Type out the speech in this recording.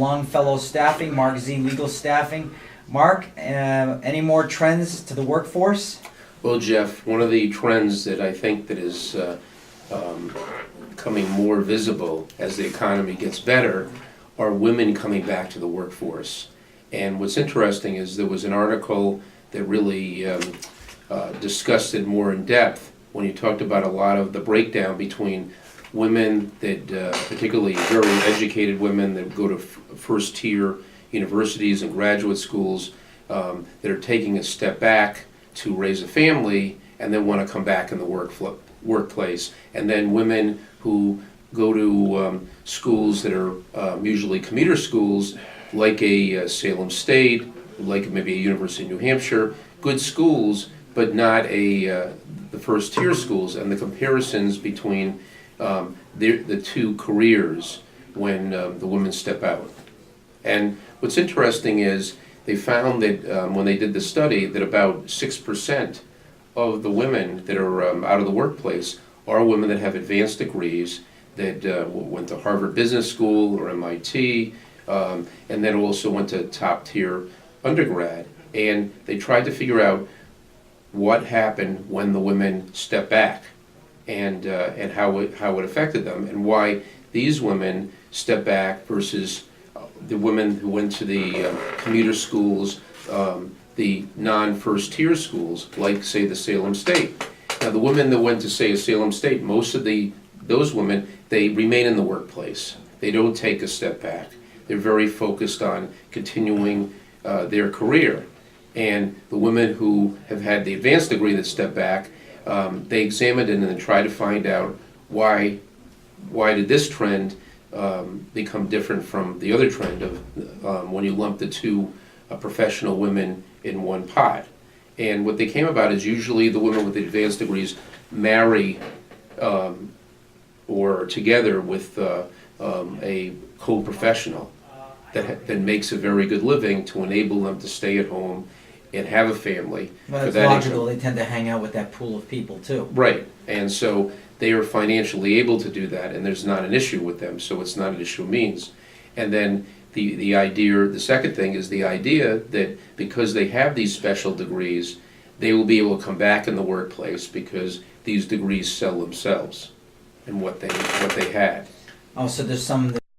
Longfellow Staffing, Marc Z Legal Staffing. Mark, any more trends to the workforce? Well, Jeff, one of the trends that I think that is becoming more visible as the economy gets better are women coming back to the workforce. And what's interesting is there was an article that really discussed it more in depth when you talked about a lot of the breakdown between women that, particularly very educated women that go to first tier universities and graduate schools that are taking a step back to raise a family and then want to come back in the workplace. And then women who go to schools that are usually commuter schools, like a Salem State, like maybe a University of New Hampshire, good schools, but not the first tier schools, and the comparisons between the two careers when the women step out. And what's interesting is they found that when they did the study that about 6% of the women that are out of the workplace are women that have advanced degrees that went to Harvard Business School or MIT, and then also went to top tier undergrad. And they tried to figure out what happened when the women stepped back and how it affected them, and why these women step back versus the women who went to the commuter schools, the non-first tier schools, like say the Salem State. Now the women that went to say a Salem State, most of those women, they remain in the workplace. They don't take a step back. They're very focused on continuing their career. And the women who have had the advanced degree that step back, they examined it and then tried to find out why did this trend become different from the other trend of when you lump the two professional women in one pot. And what they came about is usually the women with the advanced degrees marry or together with a co-professional that makes a very good living to enable them to stay at home and have a family. Well, it's logical. They tend to hang out with that pool of people too. Right, and so they are financially able to do that, and there's not an issue with them, so it's not an issue of means. And then the idea, the second thing is the idea that because they have these special degrees, they will be able to come back in the workplace because these degrees sell themselves and what they had. Oh, so there's